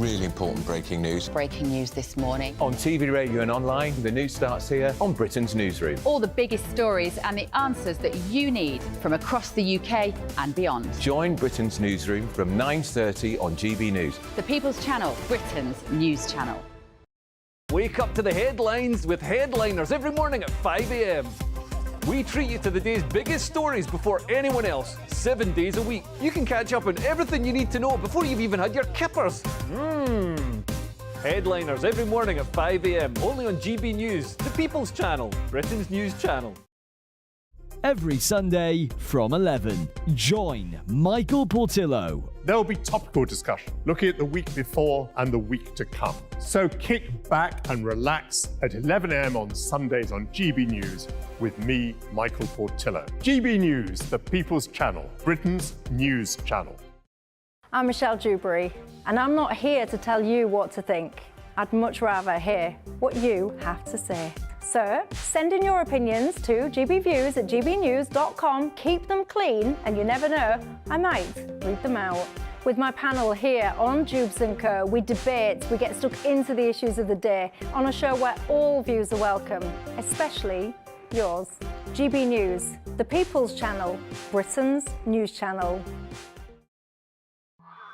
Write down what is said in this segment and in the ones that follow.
really important breaking news. Breaking news this morning. On TV, radio and online, the news starts here on Britain's Newsroom. All the biggest stories and the answers that you need from across the UK and beyond. Join Britain's Newsroom from 9:30 on GB News. The People's Channel, Britain's news channel. Wake up to the headlines with Headliners every morning at 5 a.m. We treat you to the day's biggest stories before anyone else, 7 days a week. You can catch up on everything you need to know before you've even had your kippers. Headliners every morning at 5 a.m. only on GB News, the People's Channel, Britain's news channel. Every Sunday from 11, join Michael Portillo. There will be topical discussion, looking at the week before and the week to come. So kick back and relax at 11 a.m. on Sundays on GB News with me, Michael Portillo. GB News, the People's Channel, Britain's news channel. I'm Michelle Dewberry, and I'm not here to tell you what to think. I'd much rather hear what you have to say. So, send in your opinions to gbviews@gbnews.com. Keep them clean, and you never know, I might read them out. With my panel here on Jubes & Co, we debate, we get stuck into the issues of the day on a show where all views are welcome, especially yours. GB News, the People's Channel, Britain's news channel.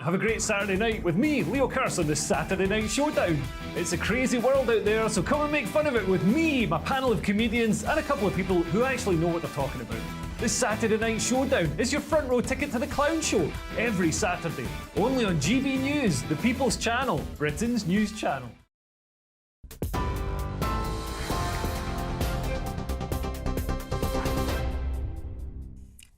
Have a great Saturday night with me, Leo Curse, on the Saturday Night Showdown. It's a crazy world out there, so come and make fun of it with me, my panel of comedians, and a couple of people who actually know what they're talking about. This Saturday Night Showdown is your front row ticket to the clown show every Saturday, only on GB News, the People's Channel, Britain's news channel.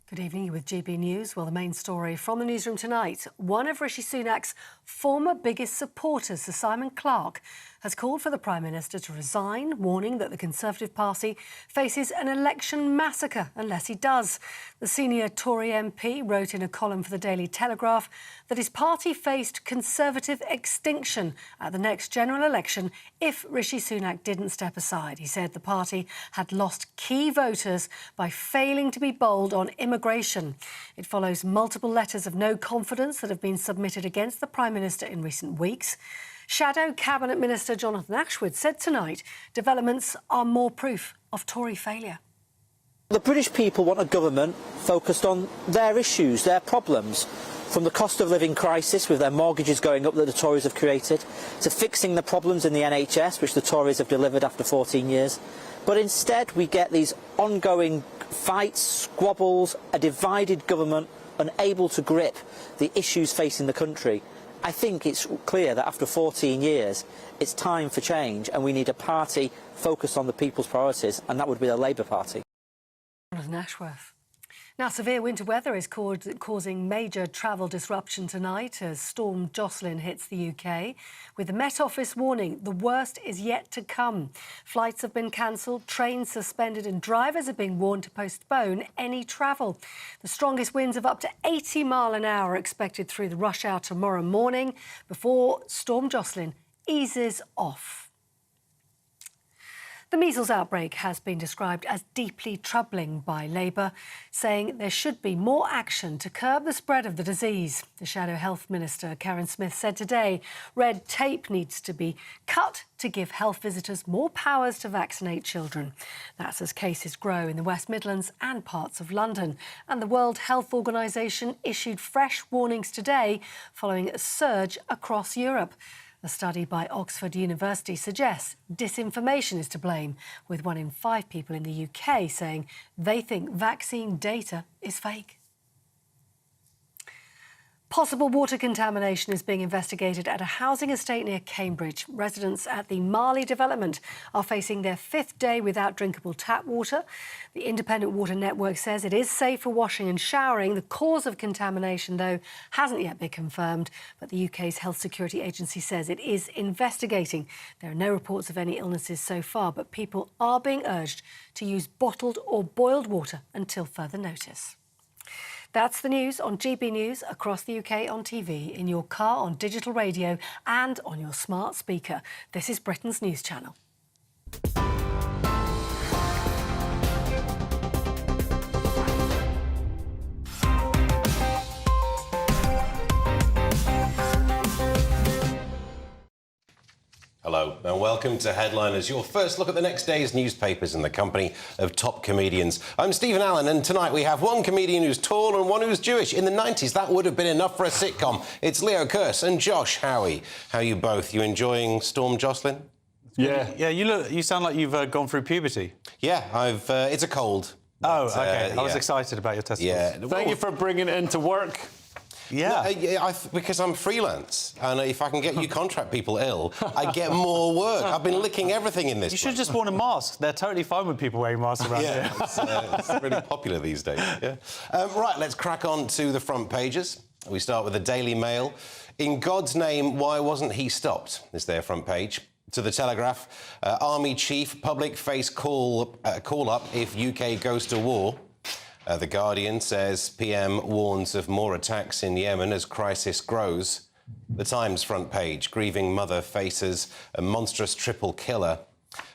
Good evening, with GB News. Well, the main story from the newsroom tonight. One of Rishi Sunak's former biggest supporters, Sir Simon Clarke, has called for the Prime Minister to resign, warning that the Conservative Party faces an election massacre unless he does. The senior Tory MP wrote in a column for the Daily Telegraph that his party faced Conservative extinction at the next general election if Rishi Sunak didn't step aside. He said the party had lost key voters by failing to be bold on immigration. It follows multiple letters of no confidence that have been submitted against the Prime Minister in recent weeks. Shadow Cabinet Minister Jonathan Ashwood said tonight developments are more proof of Tory failure. The British people want a government focused on their issues, their problems, from the cost of living crisis with their mortgages going up that the Tories have created, to fixing the problems in the NHS, which the Tories have delivered after 14 years. But instead we get these ongoing fights, squabbles, a divided government unable to grip the issues facing the country. I think it's clear that after 14 years, it's time for change, and we need a party focused on the people's priorities, and that would be the Labour Party. Jonathan Ashworth. Now, severe winter weather is causing major travel disruption tonight as Storm Jocelyn hits the UK. With the Met Office warning, the worst is yet to come. Flights have been cancelled, trains suspended, and drivers are being warned to postpone any travel. The strongest winds of up to 80 miles an hour are expected through the rush hour tomorrow morning before Storm Jocelyn eases off. The measles outbreak has been described as deeply troubling by Labour, saying there should be more action to curb the spread of the disease. The Shadow Health Minister, Karen Smith, said today red tape needs to be cut to give health visitors more powers to vaccinate children. That's as cases grow in the West Midlands and parts of London. And the World Health Organization issued fresh warnings today following a surge across Europe. A study by Oxford University suggests disinformation is to blame, with 1 in 5 people in the UK saying they think vaccine data is fake. Possible water contamination is being investigated at a housing estate near Cambridge. Residents at the Marley development are facing their 5th day without drinkable tap water. The Independent Water Network says it is safe for washing and showering. The cause of contamination, though, hasn't yet been confirmed, but the UK's Health Security Agency says it is investigating. There are no reports of any illnesses so far, but people are being urged to use bottled or boiled water until further notice. That's the news on GB News across the UK on TV, in your car, on digital radio and on your smart speaker. This is Britain's news channel. Hello and welcome to Headliners, your first look at the next day's newspapers in the company of top comedians. I'm Stephen Allen, and tonight we have one comedian who's tall and one who's Jewish. In the 90s, that would have been enough for a sitcom. It's Leo Kearse and Josh Howie. How are you both? You enjoying Storm Jocelyn? Yeah. Yeah, you sound like you've gone through puberty. Yeah, it's a cold. Oh, But, okay. I was yeah. excited about your testicles. Yeah. Thank you for bringing it into work. Yeah. Because I'm freelance, and if I can get you contract people ill, I get more work. I've been licking everything in this. You should have just worn a mask. They're totally fine with people wearing masks around here. It's really popular these days. Yeah. Right, let's crack on to the front pages. We start with the Daily Mail. In God's name, why wasn't he stopped? Is their front page. To the Telegraph, Army Chief, public face call up if UK goes to war. The Guardian says PM warns of more attacks in Yemen as crisis grows. The Times front page, grieving mother faces a monstrous triple killer.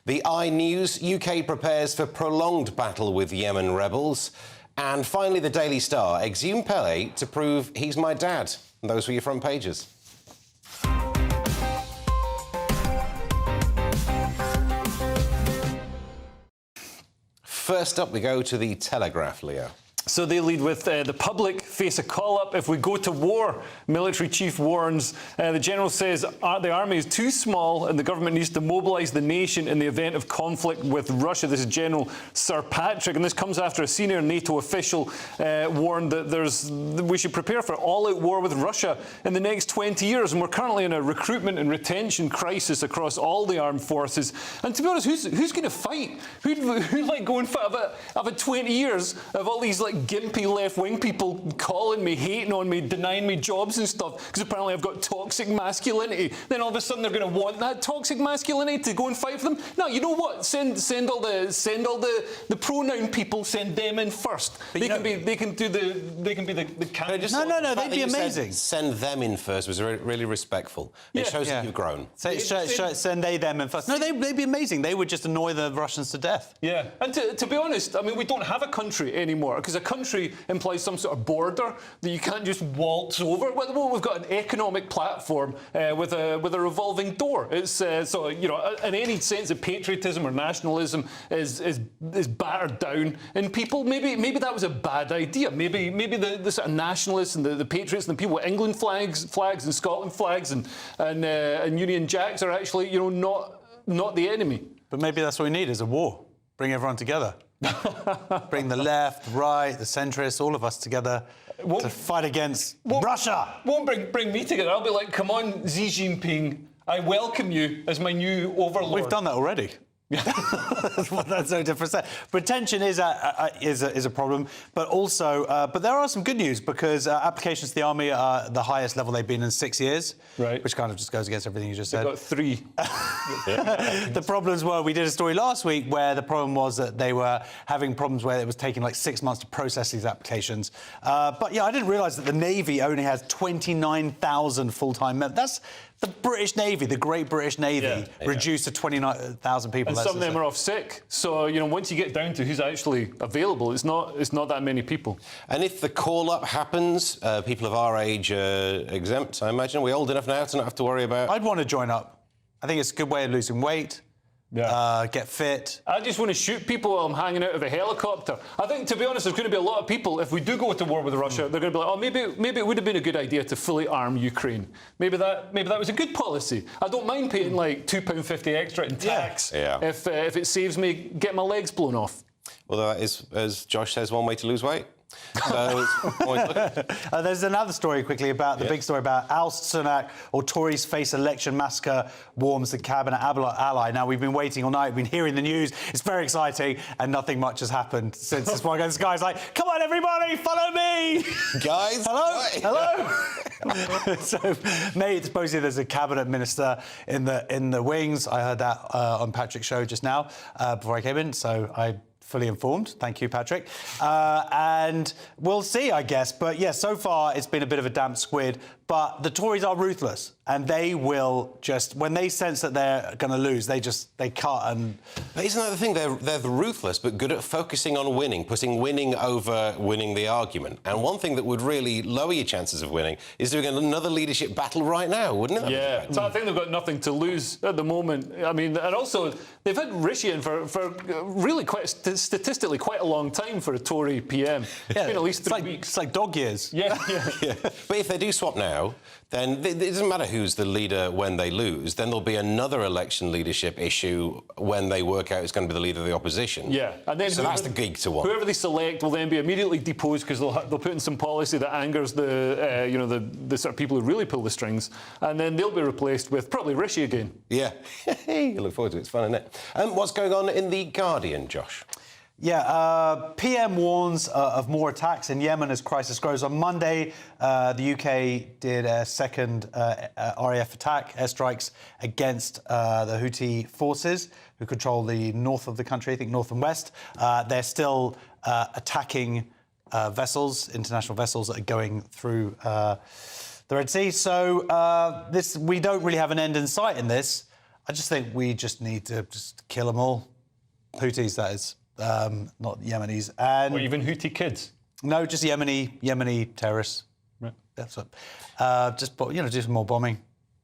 The iNews, UK prepares for prolonged battle with Yemen rebels. And finally, the Daily Star, exhume Pele to prove he's my dad. And those were your front pages. First up, we go to the Telegraph, Leo. So they lead with the public face a call-up if we go to war. Military chief warns. The general says the army is too small and the government needs to mobilise the nation in the event of conflict with Russia. This is General Sir Patrick, and this comes after a senior NATO official warned that we should prepare for all-out war with Russia in the next 20 years. And we're currently in a recruitment and retention crisis across all the armed forces. And to be honest, who's going to fight? Who'd like go and fight? I've had 20 years of all these gimpy left-wing people calling me, hating on me, denying me jobs and stuff because apparently I've got toxic masculinity. Then all of a sudden they're going to want that toxic masculinity to go and fight for them. No, you know what? Send all the pronoun people. Send them in first. They can be the candidates. No, they'd be amazing. Send them in first was really respectful. It shows that you've grown. Send they them in first. No, they'd be amazing. They would just annoy the Russians to death. Yeah, and to be honest, I mean, we don't have a country anymore because a country implies some sort of border that you can't just waltz over. Well, we've got an economic platform with a revolving door. It's so in any sense of patriotism or nationalism is battered down in people. Maybe that was a bad idea. Maybe the sort of nationalists and the patriots and the people with England flags and Scotland flags and Union Jacks are actually not the enemy. But maybe that's what we need is a war. Bring everyone together. Bring the left, right, the centrists, all of us together to fight against Russia. Won't bring me together. I'll be like, come on, Xi Jinping, I welcome you as my new overlord. We've done that already. That's no different. Retention is a problem, but also, but there are some good news because applications to the army are the highest level they've been in 6 years, right? Which kind of just goes against everything you just said. They've got 3. The problems were, we did a story last week where the problem was that they were having problems where it was taking like 6 months to process these applications. But yeah, I didn't realise that the Navy only has 29,000 full-time members. That's the British Navy, the Great British Navy, reduced to 29,000 people. And some of them are off sick. So, once you get down to who's actually available, it's not that many people. And if the call-up happens, people of our age are exempt, I imagine. We're old enough now to not have to worry about... I'd want to join up. I think it's a good way of losing weight. Yeah. Get fit. I just want to shoot people while I'm hanging out of a helicopter. I think, to be honest, there's going to be a lot of people, if we do go to war with Russia, they're going to be like, oh, maybe it would have been a good idea to fully arm Ukraine. Maybe that was a good policy. I don't mind paying like £2.50 extra in tax if it saves me getting my legs blown off. Well, that is, as Josh says, one way to lose weight. So there's another story quickly about the big story about oust Sunak or Tories face election massacre, warms the cabinet ally. Now, we've been waiting all night, we've been hearing the news. It's very exciting, and nothing much has happened since this one. This guy's like, come on, everybody, follow me. Guys. Hello. So, mate, supposedly there's a cabinet minister in the wings. I heard that on Patrick's show just now before I came in, so I... fully informed. Thank you, Patrick. And we'll see, I guess. But, yeah, so far it's been a bit of a damp squid. But the Tories are ruthless, and they will just, when they sense that they're going to lose, they cut and... But isn't that the thing? They're ruthless, but good at focusing on winning, putting winning over winning the argument. And one thing that would really lower your chances of winning is doing another leadership battle right now, wouldn't it? Yeah, so I think they've got nothing to lose at the moment. I mean, and also, they've had Rishi in for really statistically quite a long time for a Tory PM. It's been at least 3 weeks. It's like dog years. Yeah. But if they do swap now, then it doesn't matter who's the leader when they lose. Then there'll be another election leadership issue when they work out who's going to be the leader of the opposition. Yeah, and then so that's the gig to watch. Whoever they select will then be immediately deposed because they'll put in some policy that angers the sort of people who really pull the strings, and then they'll be replaced with probably Rishi again. Yeah, you look forward to it. It's fun, isn't it? What's going on in The Guardian, Josh? Yeah, PM warns of more attacks in Yemen as crisis grows. On Monday, the UK did a second RAF attack, airstrikes against the Houthi forces who control the north of the country, I think north and west. They're still attacking vessels, international vessels that are going through the Red Sea. So we don't really have an end in sight in this. I just think we just need to just kill them all. Houthis, that is. Not Yemenis, and or even Houthi kids. No, just Yemeni terrorists. Right. That's what. Just do some more bombing.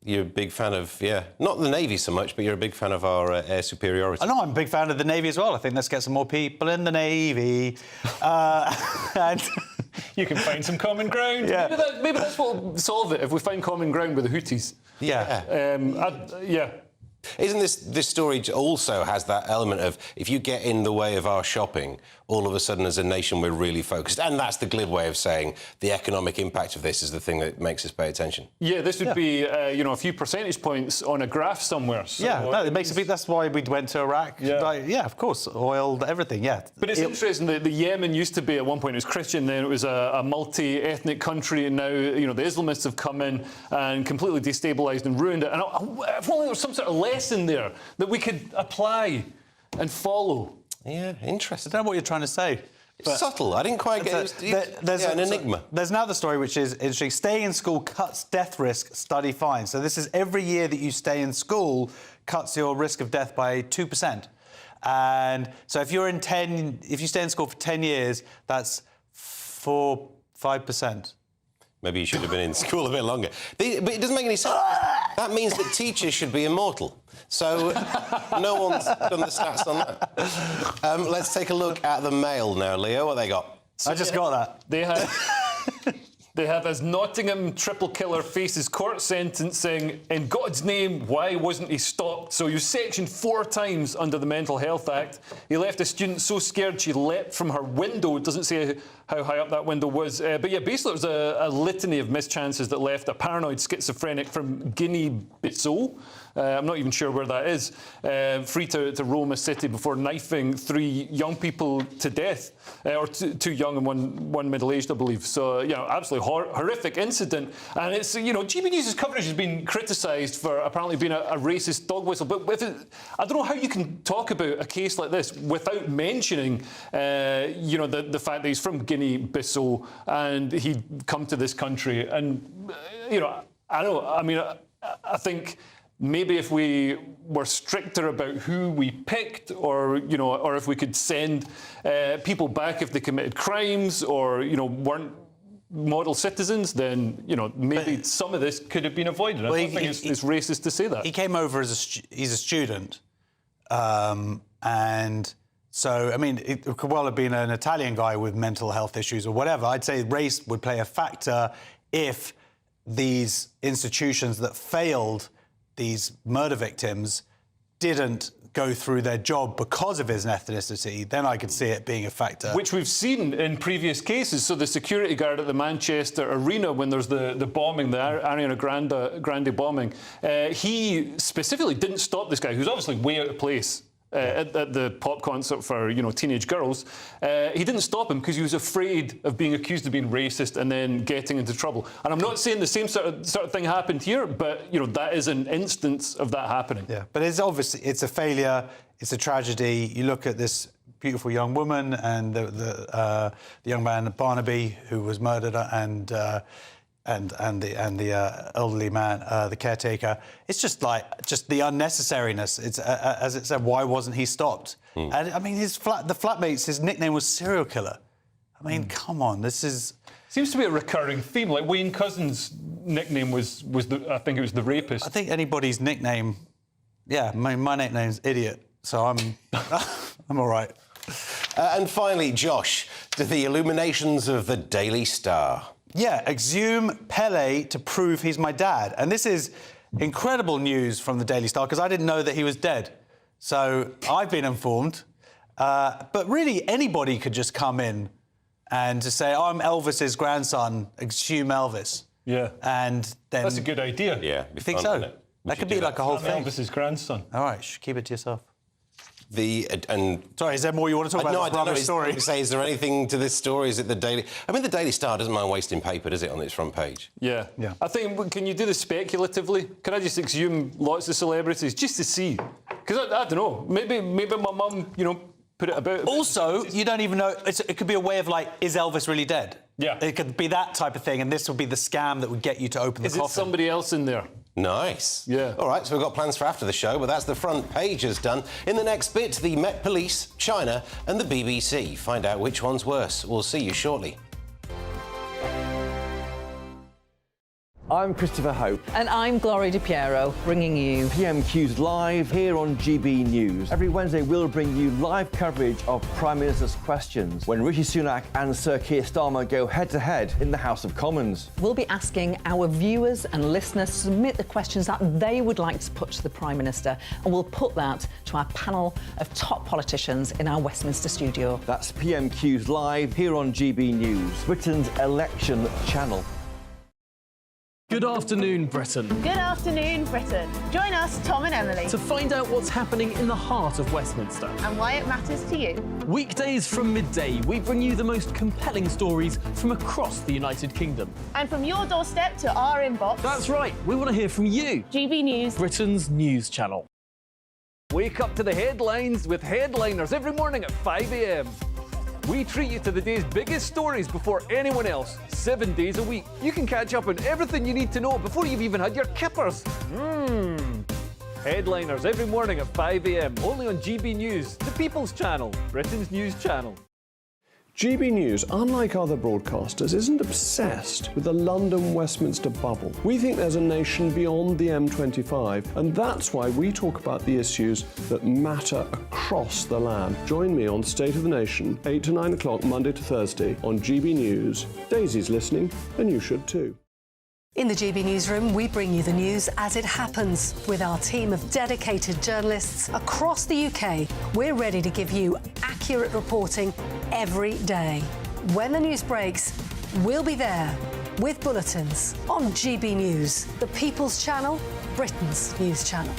You're a big fan of not the Navy so much, but you're a big fan of our air superiority. I know I'm a big fan of the Navy as well. I think let's get some more people in the Navy, and you can find some common ground. Yeah. Maybe that's what will solve it if we find common ground with the Houthis. Yeah. Yeah. Isn't this story also has that element of if you get in the way of our shopping, all of a sudden as a nation we're really focused, and that's the glib way of saying the economic impact of this is the thing that makes us pay attention. Yeah, this would be a few percentage points on a graph somewhere. So it makes a big. That's why we went to Iraq. Yeah, of course, oil, everything. Yeah, but it's interesting that the Yemen used to be at one point it was Christian, then it was a multi-ethnic country, and now the Islamists have come in and completely destabilised and ruined it. And if only there was some sort of lesson there that we could apply and follow. Yeah, interesting. I don't know what you're trying to say. It's subtle. I didn't quite get it. There's an enigma. There's another story which is interesting. Staying in school cuts death risk, study finds. So this is every year that you stay in school cuts your risk of death by 2%. And so if you stay in school for 10 years, that's 5%. Maybe you should have been in school a bit longer. But it doesn't make any sense. That means that teachers should be immortal. So no one's done the stats on that. Let's take a look at the Mail now, Leo. What they got? I just got that. They have as Nottingham triple killer faces court sentencing. In God's name, why wasn't he stopped? So he was sectioned 4 times under the Mental Health Act. He left a student so scared she leapt from her window. It doesn't say how high up that window was. But yeah, basically it was a litany of mischances that left a paranoid schizophrenic from Guinea-Bissau. I'm not even sure where that is. Free to roam a city before knifing 3 young people to death. Or 2 young and one middle-aged, I believe. So, absolutely horrific incident. And it's, GBNews' coverage has been criticised for apparently being a racist dog whistle. But I don't know how you can talk about a case like this without mentioning, the fact that he's from Guinea-Bissau and he'd come to this country. And, I think maybe if we were stricter about who we picked, or if we could send people back if they committed crimes or weren't model citizens, then maybe some of this could have been avoided. I don't think it's racist to say that. He came over as he's a student, and so it could well have been an Italian guy with mental health issues or whatever. I'd say race would play a factor if these institutions that failed these murder victims didn't go through their job because of his ethnicity, then I could see it being a factor. Which we've seen in previous cases. So the security guard at the Manchester Arena, when there's the bombing, the Ariana Grande bombing, he specifically didn't stop this guy, who's obviously way out of place. At the pop concert for teenage girls, he didn't stop him because he was afraid of being accused of being racist and then getting into trouble. And I'm not saying the same sort of thing happened here, but that is an instance of that happening. Yeah, but it's a failure. It's a tragedy. You look at this beautiful young woman and the young man Barnaby who was murdered, and and the elderly man, the caretaker. It's just the unnecessariness. It's as it said, why wasn't he stopped? And I mean, the flatmates, his nickname was serial killer. I mean, come on, this is... Seems to be a recurring theme. Like Wayne Couzens' nickname was I think it was the rapist. I think anybody's nickname... Yeah, my nickname's Idiot, so I'm I'm all right. And finally, Josh, to the illuminations of the Daily Star. Yeah, exhume Pele to prove he's my dad. And this is incredible news from the Daily Star, because I didn't know that he was dead. So I've been informed. But really, anybody could just come in and just say, I'm Elvis's grandson, exhume Elvis. Yeah. And then... That's a good idea. Yeah. You think so? That could be like a whole thing. Elvis's grandson. All right, keep it to yourself. Sorry, is there more you want to talk about? No, I this don't know. rubbish story? Is there anything to this story? Is it the Daily... I mean, the Daily Star doesn't mind wasting paper, does it, on its front page? Yeah. I think, can you do this speculatively? Can I just exhume lots of celebrities just to see? Because I don't know. Maybe my mum, put it about... Also, you don't even know... It could be a way of, like, is Elvis really dead? Yeah. It could be that type of thing, and this would be the scam that would get you to open the coffin. Is it somebody else in there? Nice. Yeah. All right, so we've got plans for after the show, but that's the front pages done. In the next bit, the Met Police, China and the BBC. Find out which one's worse. We'll see you shortly. I'm Christopher Hope. And I'm Gloria Di Piero, bringing you PMQ's live here on GB News. Every Wednesday, we'll bring you live coverage of Prime Minister's questions when Rishi Sunak and Sir Keir Starmer go head-to-head in the House of Commons. We'll be asking our viewers and listeners to submit the questions that they would like to put to the Prime Minister, and we'll put that to our panel of top politicians in our Westminster studio. That's PMQ's live here on GB News, Britain's election channel. Good afternoon, Britain. Good afternoon, Britain. Join us, Tom and Emily, To find out what's happening in the heart of Westminster. and why it matters to you. Weekdays from midday, we bring you the most compelling stories from across the United Kingdom. And from your doorstep to our inbox, That's right, we want to hear from you. GB News. Britain's news channel. Wake up to the headlines with Headliners every morning at 5 a.m. We treat you to the day's biggest stories before anyone else, 7 days a week. You can catch up on everything you need to know before you've even had your kippers. Headliners every morning at 5 a.m, only on GB News, the People's Channel, Britain's news channel. GB News, unlike other broadcasters, isn't obsessed with the London-Westminster bubble. We think there's a nation beyond the M25, and that's why we talk about the issues that matter across the land. Join me on State of the Nation, 8 to 9 o'clock, Monday to Thursday, on GB News. Daisy's listening, and you should too. In the GB Newsroom, we bring you the news as it happens. With our team of dedicated journalists across the UK, we're ready to give you accurate reporting every day. When the news breaks, we'll be there with bulletins on GB News, the People's Channel, Britain's news channel.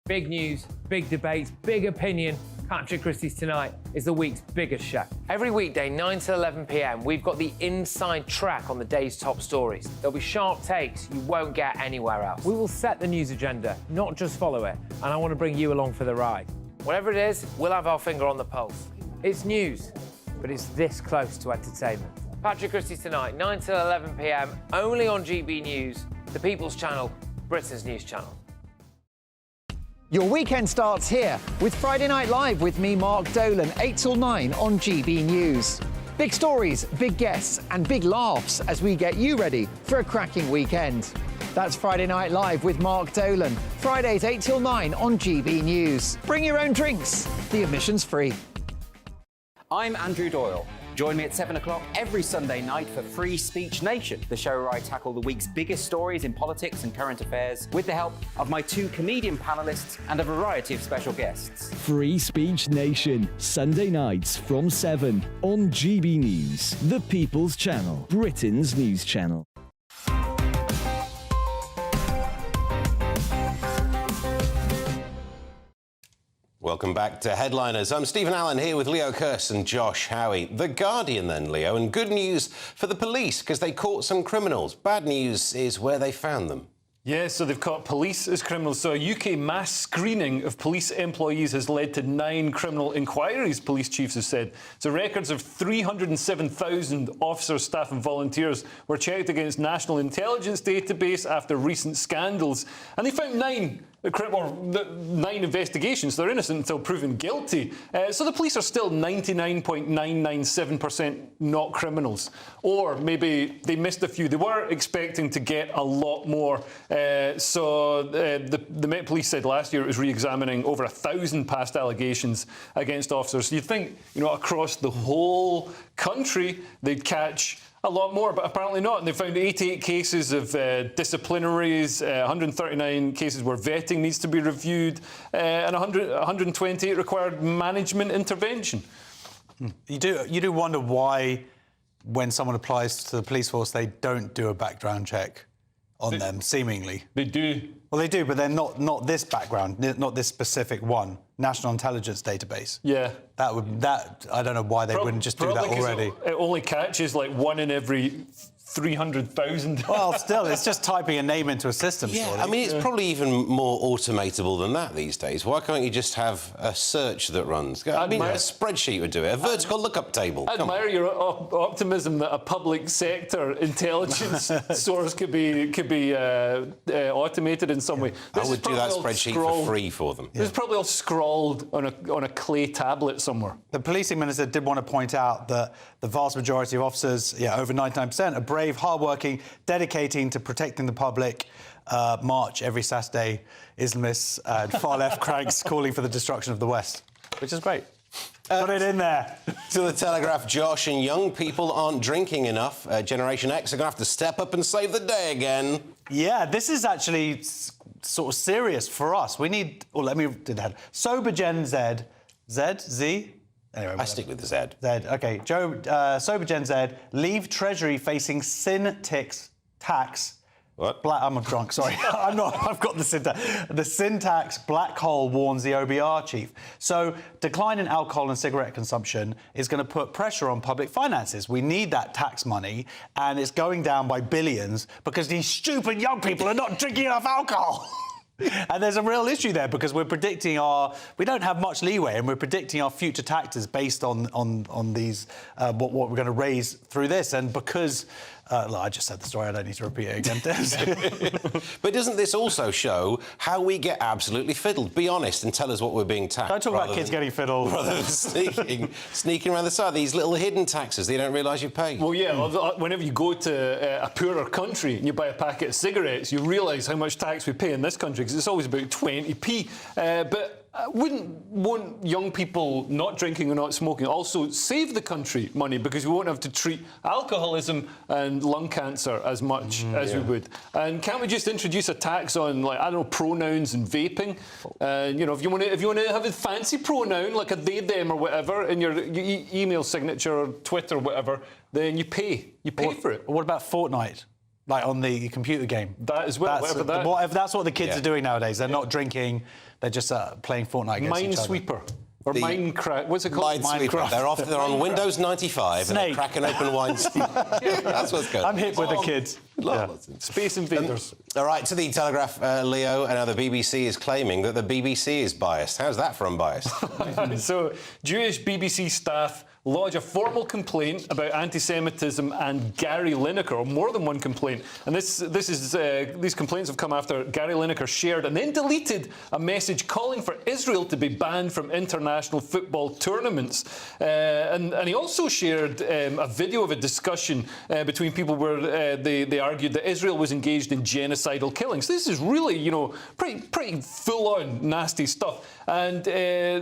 Big news, big debates, big opinion. Patrick Christie's Tonight is the week's biggest show. Every weekday, 9 to 11 p.m, we've got the inside track on the day's top stories. There'll be sharp takes you won't get anywhere else. We will set the news agenda, not just follow it, and I want to bring you along for the ride. Whatever it is, we'll have our finger on the pulse. It's news, but it's this close to entertainment. Patrick Christie's Tonight, 9 to 11 p.m, only on GB News, the People's Channel, Britain's news channel. Your weekend starts here with Friday Night Live with me, Mark Dolan, 8 till 9 on GB News. Big stories, big guests and big laughs as we get you ready for a cracking weekend. That's Friday Night Live with Mark Dolan. Fridays 8 till 9 on GB News. Bring your own drinks. The admission's free. I'm Andrew Doyle. Join me at 7 o'clock every Sunday night for Free Speech Nation, the show where I tackle the week's biggest stories in politics and current affairs with the help of my two comedian panellists and a variety of special guests. Free Speech Nation, Sunday nights from 7 on GB News, the People's Channel, Britain's news channel. Welcome back to Headliners. I'm Stephen Allen here with Leo Kearse and Josh Howie. The Guardian then, Leo, and good news for the police because they caught some criminals. Bad news is where they found them. Yeah, so they've caught police as criminals. So a UK mass screening of police employees has led to 9 criminal inquiries, police chiefs have said. So records of 307,000 officers, staff and volunteers were checked against National Intelligence Database after recent scandals. And they found 9 investigations. They're innocent until proven guilty. So the police are still 99.997% not criminals. Or maybe they missed a few. They were expecting to get a lot more. The Met Police said last year it was re-examining over 1,000 past allegations against officers. So you'd think, across the whole country, they'd catch a lot more, but apparently not. And they found 88 cases of disciplinaries, 139 cases where vetting needs to be reviewed, and 128 required management intervention. You do wonder why, when someone applies to the police force, they don't do a background check on them, seemingly. They do. Well, they do, but they're not this background, not this specific one. National Intelligence Database. Yeah. I don't know why they wouldn't just do that already. It only catches like 1 in every 300,000. Well, still, it's just typing a name into a system. Yeah, surely. I mean, it's probably even more automatable than that these days. Why can't you just have a search that runs? I mean, a spreadout would do it, a vertical lookup table. I admire your optimism that a public sector intelligence source could be automated in some way. I would do that spreadsheet for free for them. This is probably all scrawled on a clay tablet somewhere. The policing minister did want to point out that the vast majority of officers, over 99%, are brave, hardworking, dedicating to protecting the public. March every Saturday, Islamists and far-left cranks calling for the destruction of the West, which is great. Put it in there. To the Telegraph, Josh, and young people aren't drinking enough. Generation X are going to have to step up and save the day again. Yeah, this is actually sort of serious for us. We need... Well, let me do that. Sober Gen Z. Z? Anyway, I stick with the Z. Z, OK. Sober Gen Z leave Treasury facing sin tax. What? I'm drunk, sorry. I'm not. I've got the sin tax. The sin tax black hole, warns the OBR chief. So decline in alcohol and cigarette consumption is going to put pressure on public finances. We need that tax money, and it's going down by billions because these stupid young people are not drinking enough alcohol. And there's a real issue there because we're predicting we don't have much leeway, and we're predicting our future taxes based on these what we're going to raise through this. And because I just said the story, I don't need to repeat it again. But doesn't this also show how we get absolutely fiddled? Be honest and tell us what we're being taxed. Don't talk about kids getting fiddled. Rather than sneaking around the side, these little hidden taxes they don't realise you've paid. Well, yeah, whenever you go to a poorer country and you buy a packet of cigarettes, you realise how much tax we pay in this country, because it's always about 20p. But wouldn't want young people not drinking or not smoking also save the country money, because we won't have to treat alcoholism and lung cancer as much as we would? And can't we just introduce a tax on, like, I don't know, pronouns and vaping? If you want to have a fancy pronoun like a they, them or whatever in your email signature or Twitter or whatever, then you pay. You pay for it. What about Fortnite? Like on the computer game? That as well. That's what the kids are doing nowadays. They're not drinking. They're just playing Fortnite against each other. Minesweeper. Or Minecraft. What's it called? Minecraft. They're on Windows 95 and they're cracking open wines. That's what's going on. I'm hip with the kids. Space Invaders. All right, to the Telegraph, Leo, and now the BBC is claiming that the BBC is biased. How's that for unbiased? So, Jewish BBC staff lodge a formal complaint about anti-Semitism and Gary Lineker, or more than one complaint. And these complaints have come after Gary Lineker shared and then deleted a message calling for Israel to be banned from international football tournaments. And he also shared a video of a discussion between people where they argued that Israel was engaged in genocidal killings. This is really, pretty full-on nasty stuff. And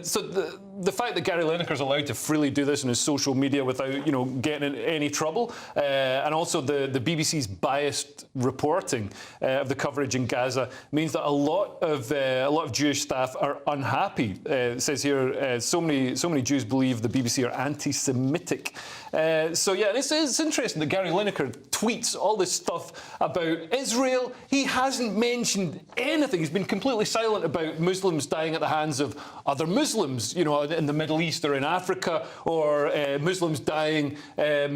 so the fact that Gary Lineker's allowed to freely do this on his social media without, getting in any trouble, and also the BBC's biased reporting of the coverage in Gaza means that a lot of Jewish staff are unhappy. It says here, so many Jews believe the BBC are anti-Semitic. And it's interesting that Gary Lineker tweets all this stuff about Israel. He hasn't mentioned anything. He's been completely silent about Muslims dying at the hands of other Muslims, in the Middle East or in Africa, or were Muslims dying at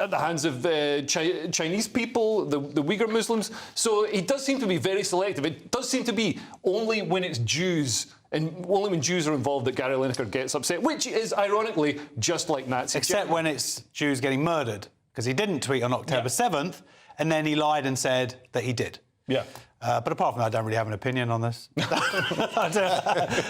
the hands of Chinese people, the Uyghur Muslims. So he does seem to be very selective. It does seem to be only when it's Jews and only when Jews are involved that Gary Lineker gets upset, which is ironically just like Nazi Except Germany. when it's Jews getting murdered, because he didn't tweet on October 7th, and then he lied and said that he did. Yeah. But apart from that, I don't really have an opinion on this.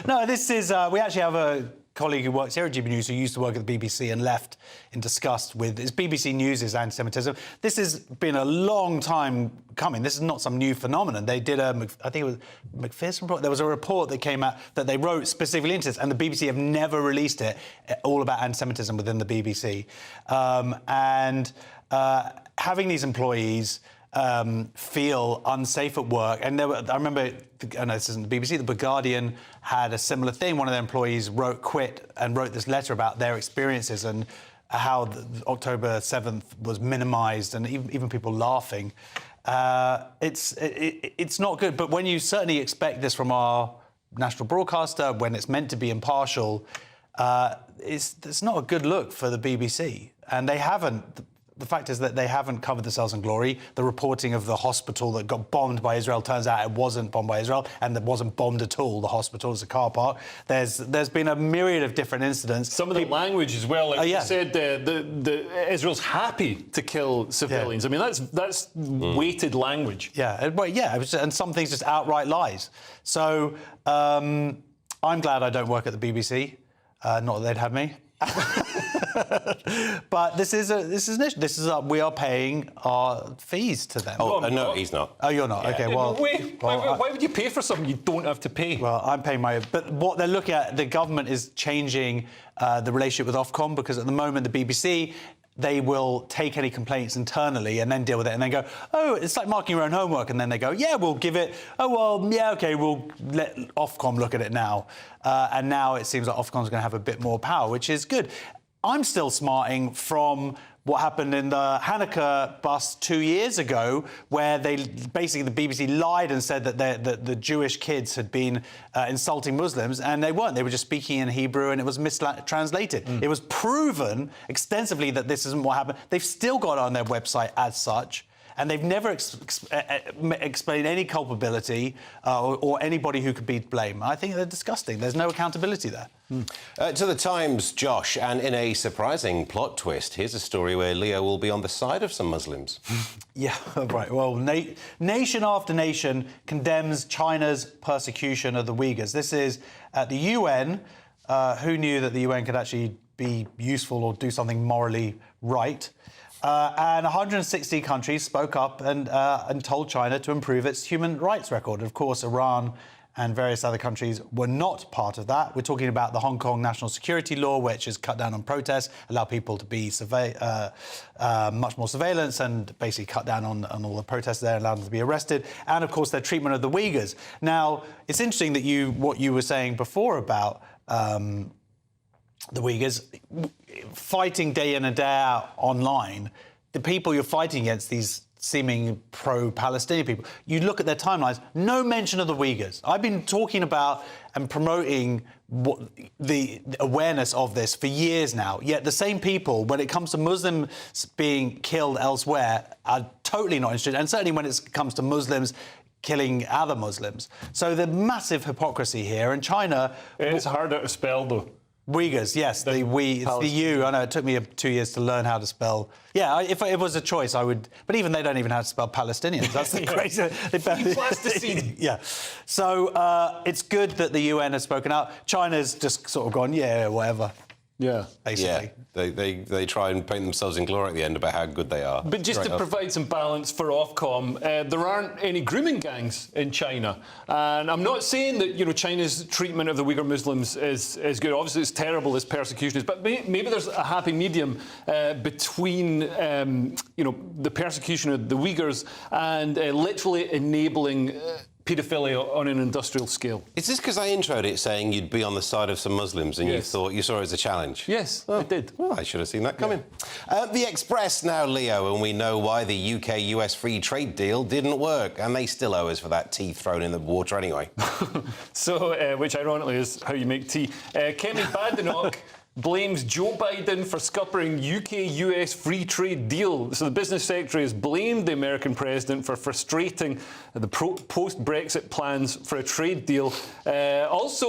No, this is... we actually have a colleague who works here at GBNews who used to work at the BBC and left in disgust with... It's BBC News' anti-Semitism. This has been a long time coming. This is not some new phenomenon. They did I think it was McPherson report. There was a report that came out that they wrote specifically into this, and the BBC have never released it, all about anti-Semitism within the BBC. Having these employees... feel unsafe at work. And I remember, I know this isn't the BBC, the Guardian had a similar thing. One of their employees quit and wrote this letter about their experiences and how October 7th was minimised and even people laughing. It's not good. But when you certainly expect this from our national broadcaster, when it's meant to be impartial, it's not a good look for the BBC. And they haven't... The fact is that they haven't covered themselves in glory. The reporting of the hospital that got bombed by Israel, turns out it wasn't bombed by Israel, and it wasn't bombed at all. The hospital is a car park. There's been a myriad of different incidents. Some of the language as well. Like you said, Israel's happy to kill civilians. I mean, that's weighted language. Yeah, and some things just outright lies. So I'm glad I don't work at the BBC. Not that they'd have me. But this is an issue. We are paying our fees to them. Oh, no, he's not. Oh, you're not. Yeah. Okay, well, why would you pay for something you don't have to pay? Well, I'm paying my... But what they're looking at, the government is changing the relationship with Ofcom, because at the moment the BBC... they will take any complaints internally and then deal with it and then go, oh, it's like marking your own homework. And then they go, yeah, we'll give it, we'll let Ofcom look at it now. And now it seems like Ofcom's going to have a bit more power, which is good. I'm still smarting from what happened in the Hanukkah bus 2 years ago, where the BBC lied and said that the Jewish kids had been insulting Muslims, and they weren't. They were just speaking in Hebrew, and it was mistranslated. It was proven extensively that this isn't what happened. They've still got it on their website as such. And they've never explained any culpability or anybody who could be blamed. I think they're disgusting. There's no accountability there. To the Times, Josh, and in a surprising plot twist, here's a story where Leo will be on the side of some Muslims. Yeah, right. Well, nation after nation condemns China's persecution of the Uyghurs. This is at the UN. Who knew that the UN could actually be useful or do something morally right? And 160 countries spoke up and told China to improve its human rights record. Of course, Iran and various other countries were not part of that. We're talking about the Hong Kong national security law, which has cut down on protests, allow people to be much more surveillance, and basically cut down on all the protests there, allow them to be arrested. And, of course, their treatment of the Uyghurs. Now, it's interesting that what you were saying before about the Uyghurs, fighting day in and day out online, the people you're fighting against, these seeming pro-Palestinian people, you look at their timelines, no mention of the Uyghurs. I've been talking about and promoting the awareness of this for years now, yet the same people, when it comes to Muslims being killed elsewhere, are totally not interested, and certainly when it comes to Muslims killing other Muslims. So the massive hypocrisy here, and China... It's harder to spell, though. Uyghurs, yes, it's the U. I know, it took me 2 years to learn how to spell. Yeah, if it was a choice, I would... But even they don't even know how to spell Palestinians. That's the crazy... Plasticine. Yeah. So it's good that the UN has spoken out. China's just sort of gone, yeah, whatever. Yeah. Basically. Yeah, they try and paint themselves in glory at the end about how good they are. But just to provide some balance for Ofcom, there aren't any grooming gangs in China. And I'm not saying that, China's treatment of the Uyghur Muslims is good. Obviously, it's terrible, this persecution is. But maybe there's a happy medium between, the persecution of the Uyghurs and literally enabling... paedophilia on an industrial scale. Is this because I introed it saying you'd be on the side of some Muslims and you saw it as a challenge? Yes, I did. Well, I should have seen that coming. Yeah. The Express now, Leo, and we know why the UK-US free trade deal didn't work, and they still owe us for that tea thrown in the water anyway. So, which ironically is how you make tea. Kemi Badenoch blames Joe Biden for scuppering UK-US free trade deal. So the business secretary has blamed the American president for frustrating the post-Brexit plans for a trade deal. It's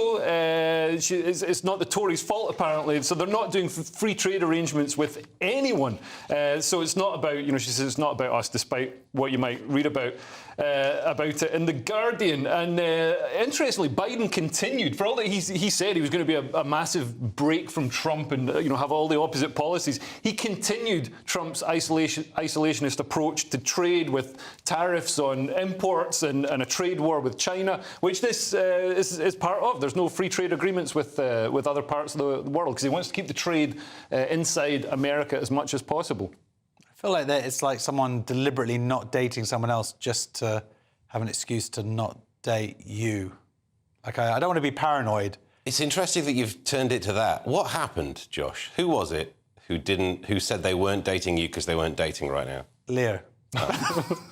not the Tories' fault, apparently. So they're not doing free trade arrangements with anyone. So it's not about, she says, it's not about us, despite what you might read about it in The Guardian. And interestingly, Biden continued, for all that he said he was going to be a massive break from Trump and have all the opposite policies, he continued Trump's isolationist approach to trade with tariffs on imports and a trade war with China, which this is part of. There's no free trade agreements with other parts of the world because he wants to keep the trade inside America as much as possible. I feel like it's like someone deliberately not dating someone else just to have an excuse to not date you. Like, I don't want to be paranoid. It's interesting that you've turned it to that. What happened, Josh? Who was it who said they weren't dating you because they weren't dating right now? Leo.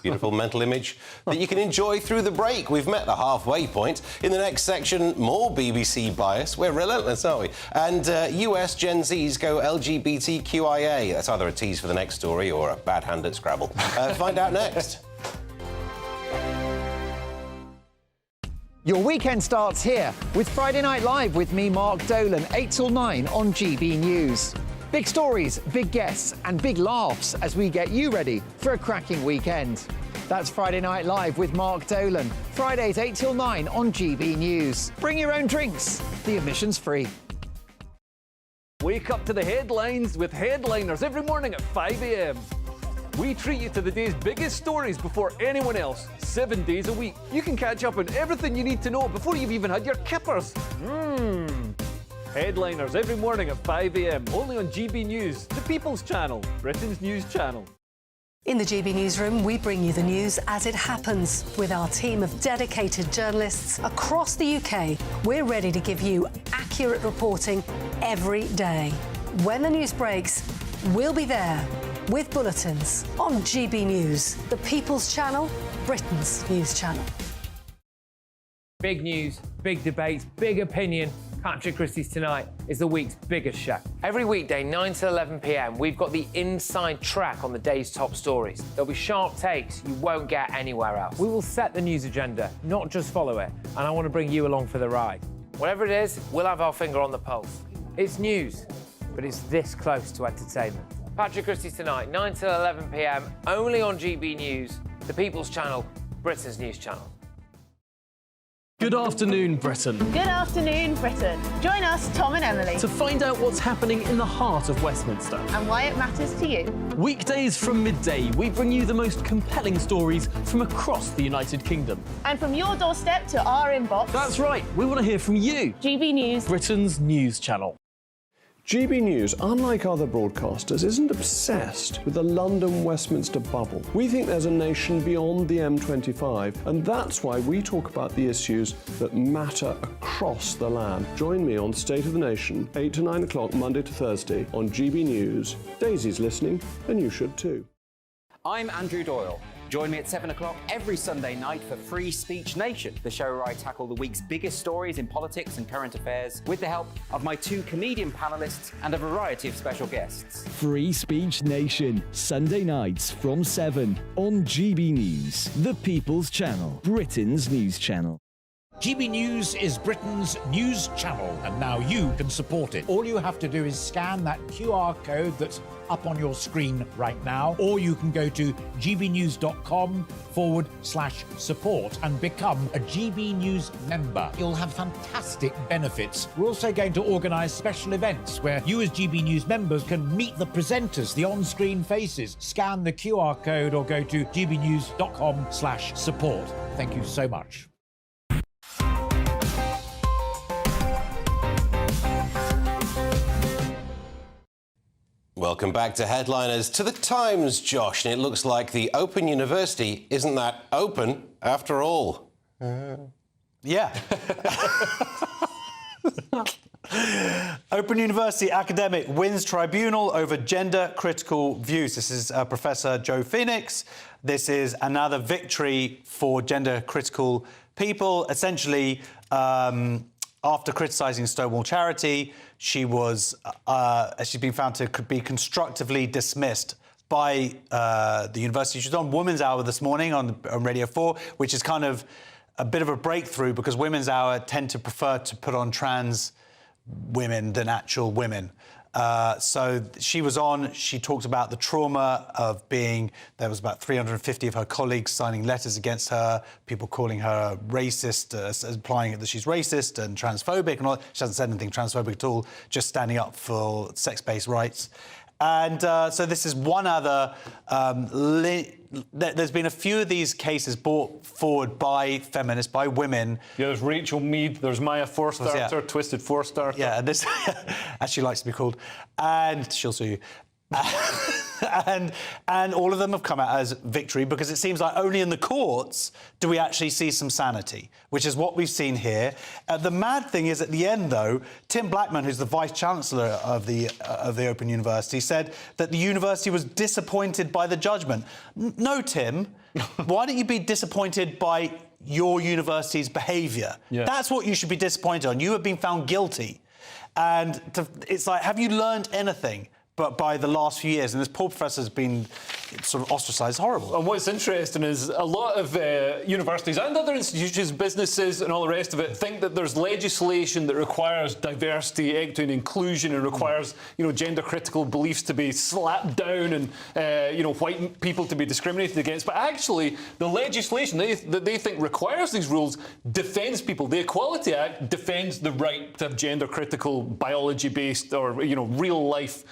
Beautiful mental image that you can enjoy through the break. We've met the halfway point. In the next section, more BBC bias. We're relentless, aren't we? And US Gen Zs go LGBTQIA. That's either a tease for the next story or a bad hand at Scrabble. Find out next. Your weekend starts here with Friday Night Live with me, Mark Dolan, 8 till 9 on GB News. Big stories, big guests and big laughs as we get you ready for a cracking weekend. That's Friday Night Live with Mark Dolan. Fridays 8 till 9 on GB News. Bring your own drinks. The admission's free. Wake up to the headlines with headliners every morning at 5 a.m. We treat you to the day's biggest stories before anyone else, 7 days a week. You can catch up on everything you need to know before you've even had your kippers. Headliners every morning at 5 a.m, only on GB News, the People's Channel, Britain's news channel. In the GB Newsroom, we bring you the news as it happens. With our team of dedicated journalists across the UK, we're ready to give you accurate reporting every day. When the news breaks, we'll be there with bulletins on GB News, the People's Channel, Britain's news channel. Big news, big debates, big opinion. Patrick Christie's Tonight is the week's biggest show. Every weekday, 9 to 11 p.m, we've got the inside track on the day's top stories. There'll be sharp takes you won't get anywhere else. We will set the news agenda, not just follow it, and I want to bring you along for the ride. Whatever it is, we'll have our finger on the pulse. It's news, but it's this close to entertainment. Patrick Christie's Tonight, 9 to 11 p.m, only on GB News, the People's Channel, Britain's news channel. Good afternoon, Britain. Good afternoon, Britain. Join us, Tom and Emily, To find out what's happening in the heart of Westminster. and why it matters to you. Weekdays from midday, we bring you the most compelling stories from across the United Kingdom. And from your doorstep to our inbox, That's right, we want to hear from you, GB News. Britain's news channel. GB News, unlike other broadcasters, isn't obsessed with the London-Westminster bubble. We think there's a nation beyond the M25, and that's why we talk about the issues that matter across the land. Join me on State of the Nation, 8 to 9 o'clock, Monday to Thursday, on GB News. Daisy's listening, and you should too. I'm Andrew Doyle. Join me at 7 o'clock every Sunday night for Free Speech Nation, the show where I tackle the week's biggest stories in politics and current affairs with the help of my two comedian panellists and a variety of special guests. Free Speech Nation, Sunday nights from 7 on GB News, the People's Channel, Britain's news channel. GB News is Britain's news channel, and now you can support it. All you have to do is scan that QR code that's up on your screen right now, or you can go to gbnews.com/support and become a GB News member. You'll have fantastic benefits. We're also going to organise special events where you as GB News members can meet the presenters, the on-screen faces. Scan the QR code or go to gbnews.com/support. Thank you so much. Welcome back to Headliners. To the Times, Josh, and it looks like the Open University isn't that open after all. Yeah. Open University academic wins tribunal over gender-critical views. This is Professor Joe Phoenix. This is another victory for gender-critical people. Essentially, after criticising Stonewall Charity, she's been found to be constructively dismissed by the university. She was on Women's Hour this morning on Radio 4, which is kind of a bit of a breakthrough because Women's Hour tend to prefer to put on trans women than actual women. So she was on, she talked about the trauma of there was about 350 of her colleagues signing letters against her, people calling her racist, implying that she's racist and transphobic and all. She hasn't said anything transphobic at all, just standing up for sex-based rights. And so this is one other... there's been a few of these cases brought forward by feminists, by women. Yeah, there's Rachel Mead, there's Maya Forstater, Twisted Forstater. Yeah, this, as she likes to be called, and she'll sue you. and all of them have come out as victory because it seems like only in the courts do we actually see some sanity, which is what we've seen here. The mad thing is, at the end, though, Tim Blackman, who's the Vice-Chancellor of the Open University, said that the university was disappointed by the judgment. No, Tim, why don't you be disappointed by your university's behaviour? Yeah. That's what you should be disappointed on. You have been found guilty. And it's like, have you learned anything? But by the last few years, and this poor professor's been sort of ostracised. Horrible. And what's interesting is a lot of universities and other institutions, businesses and all the rest of it think that there's legislation that requires diversity, equity and inclusion and requires, gender-critical beliefs to be slapped down and, white people to be discriminated against. But actually, the legislation that they think requires these rules defends people. The Equality Act defends the right to have gender-critical, biology-based or, real-life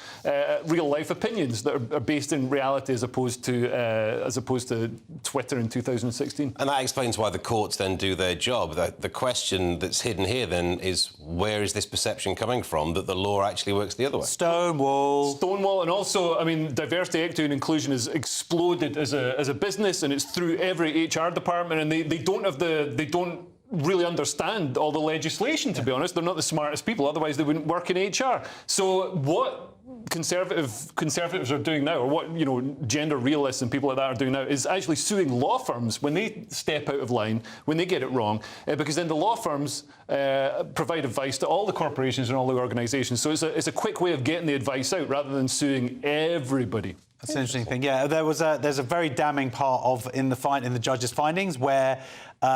opinions that are based in reality as opposed to Twitter in 2016. And that explains why the courts then do their job. The question that's hidden here then is, where is this perception coming from that the law actually works the other way? Stonewall, and also, diversity, equity and inclusion has exploded as a business, and it's through every HR department, and they don't really understand all the legislation, to be honest. They're not the smartest people, otherwise they wouldn't work in HR. So what conservatives are doing now, or what gender realists and people like that are doing now, is actually suing law firms when they step out of line, when they get it wrong, because then the law firms provide advice to all the corporations and all the organisations. So it's a quick way of getting the advice out rather than suing everybody. That's an interesting thing. Yeah, there's a very damning part in the judge's findings where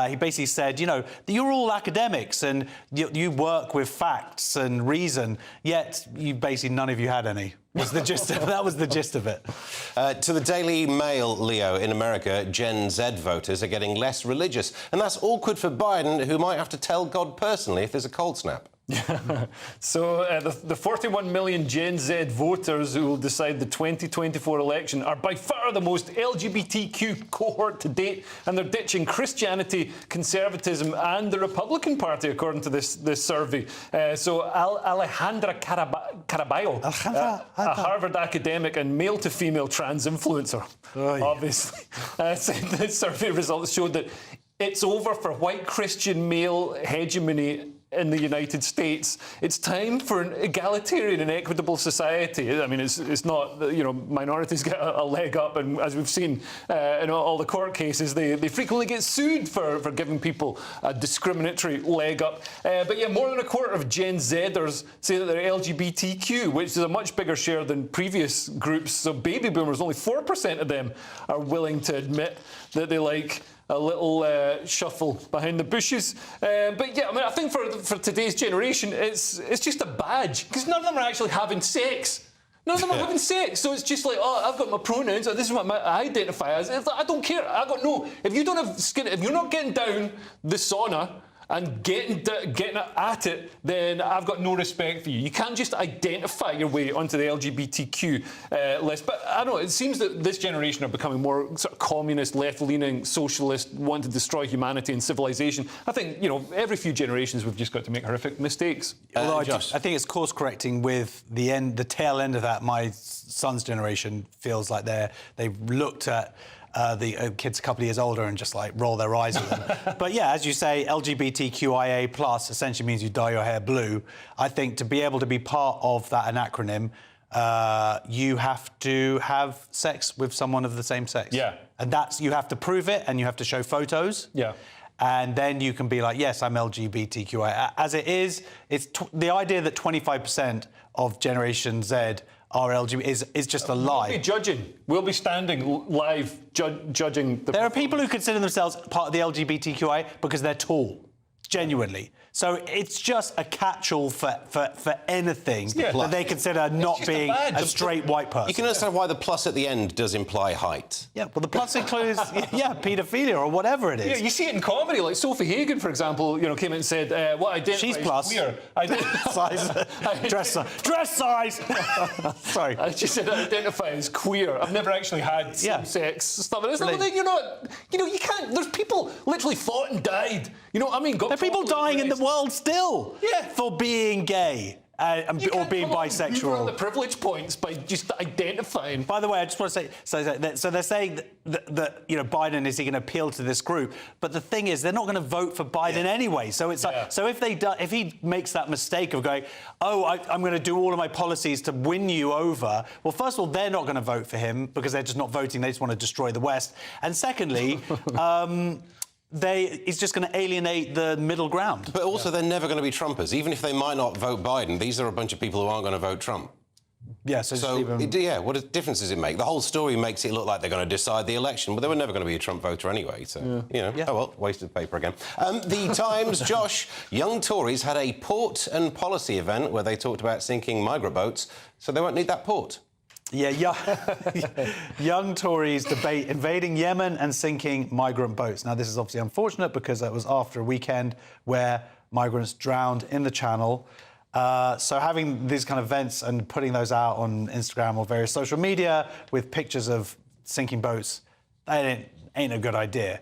he basically said, you're all academics and you work with facts and reason, yet none of you had any. That was the gist of it. To the Daily Mail, Leo, in America, Gen Z voters are getting less religious, and that's awkward for Biden, who might have to tell God personally if there's a cold snap. So the 41 million Gen Z voters who will decide the 2024 election are by far the most LGBTQ cohort to date, and they're ditching Christianity, conservatism and the Republican Party, according to this survey. So Alejandra Caraballo, a Harvard academic and male-to-female trans influencer, obviously, said the survey results showed that it's over for white Christian male hegemony in the United States. It's time for an egalitarian and equitable society. It's not, minorities get a leg up, and as we've seen in all the court cases, they frequently get sued for giving people a discriminatory leg up. But yeah, more than a quarter of Gen Zers say that they're LGBTQ, which is a much bigger share than previous groups. So baby boomers, only 4% of them are willing to admit that they like a little shuffle behind the bushes. But yeah, I think for today's generation, it's just a badge, because none of them are actually having sex. None of them are having sex. So it's just like, I've got my pronouns, this is what I identify as. It's like, I don't care. If you don't have skin, if you're not getting down the sauna and getting at it, then I've got no respect for you. You can't just identify your way onto the LGBTQ list. But I don't know, it seems that this generation are becoming more sort of communist, left-leaning, socialist, want to destroy humanity and civilization. I think, every few generations we've just got to make horrific mistakes. Although I think it's course-correcting with the tail end of that. My son's generation feels like they've looked at the kids a couple of years older and just roll their eyes at them. But yeah, as you say, LGBTQIA+ essentially means you dye your hair blue. I think to be able to be part of an acronym, you have to have sex with someone of the same sex. Yeah. And you have to prove it, and you have to show photos. Yeah. And then you can be like, yes, I'm LGBTQI. As it is, the idea that 25% of Generation Z are LGBT is just a lie. We'll be judging. We'll be standing live judging. There are people who consider themselves part of the LGBTQI because they're tall, genuinely. So it's just a catch-all for anything that they consider not being a straight white person. You can understand why the plus at the end does imply height. Yeah, well, the plus includes, paedophilia or whatever it is. Yeah, you see it in comedy. Like Sophie Hagen, for example, came in and said, "What identifies She's plus. queer?" Dress size. Sorry. She said, "I identify as queer. I've never actually had same-sex stuff." And it's like, you're not. You can't. There's people literally fought and died. You know what I mean? There are people dying in the world still for being gay or being bisexual. On the privilege points by just identifying. By the way, I just want to say, so they're saying that Biden is going to appeal to this group, but the thing is, they're not going to vote for Biden anyway. So it's like, so if he makes that mistake of going, I'm going to do all of my policies to win you over. Well, first of all, they're not going to vote for him because they're just not voting. They just want to destroy the West. And secondly. He's just going to alienate the middle ground. But also, they're never going to be Trumpers. Even if they might not vote Biden, these are a bunch of people who aren't going to vote Trump. Yeah, what difference does it make? The whole story makes it look like they're going to decide the election, but they were never going to be a Trump voter anyway. So, oh well, wasted paper again. The Times, Josh, young Tories had a port and policy event where they talked about sinking migrant boats, so they won't need that port. Yeah, young Tories debate invading Yemen and sinking migrant boats. Now, this is obviously unfortunate because it was after a weekend where migrants drowned in the Channel. So having these kind of events and putting those out on Instagram or various social media with pictures of sinking boats, that ain't a good idea.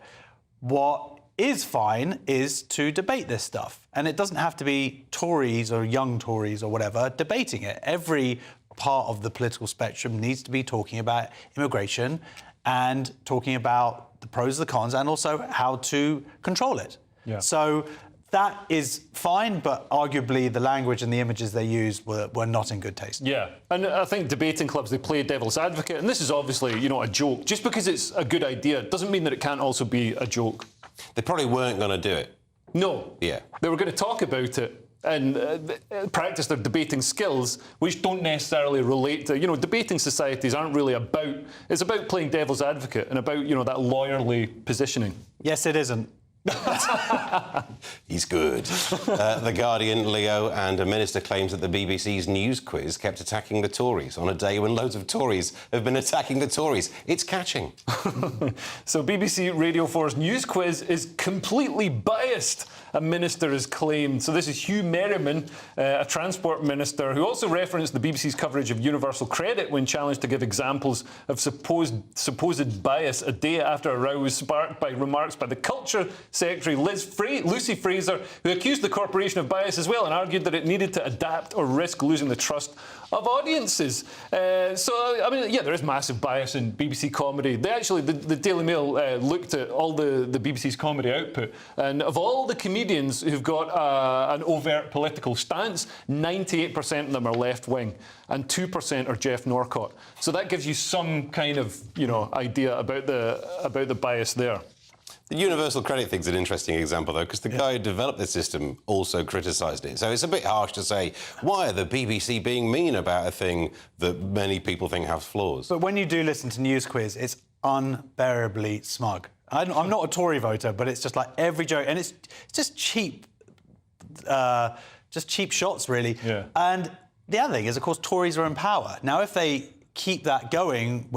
What is fine is to debate this stuff. And it doesn't have to be Tories or young Tories or whatever debating it. Every part of the political spectrum needs to be talking about immigration and talking about the pros and the cons and also how to control it. Yeah. So that is fine, but arguably the language and the images they used were not in good taste. Yeah, and I think debating clubs, they play devil's advocate, and this is obviously, a joke. Just because it's a good idea doesn't mean that it can't also be a joke. They probably weren't going to do it. No. Yeah. They were going to talk about it and practice their debating skills, which don't necessarily relate to, debating societies aren't really about, it's about playing devil's advocate and about, that lawyerly positioning. Yes, it isn't. He's good. The Guardian, Leo, and a minister claims that the BBC's news quiz kept attacking the Tories on a day when loads of Tories have been attacking the Tories. It's catching. So BBC Radio 4's news quiz is completely biased, a minister has claimed. So this is Hugh Merriman, a transport minister, who also referenced the BBC's coverage of universal credit when challenged to give examples of supposed bias a day after a row was sparked by remarks by the Culture Secretary Lucy Fraser, who accused the corporation of bias as well and argued that it needed to adapt or risk losing the trust of audiences. There is massive bias in BBC comedy. The Daily Mail looked at all the BBC's comedy output, and of all the comedians who've got an overt political stance, 98% of them are left-wing, and 2% are Jeff Norcott. So that gives you some kind of, idea about the bias there. The universal credit thing's an interesting example, though, because the guy who developed the system also criticised it. So it's a bit harsh to say, why are the BBC being mean about a thing that many people think has flaws? But when you do listen to News Quiz, it's unbearably smug. I'm not a Tory voter, but it's just like every joke, and it's just cheap shots, really. Yeah. And the other thing is, of course, Tories are in power. Now, if they keep that going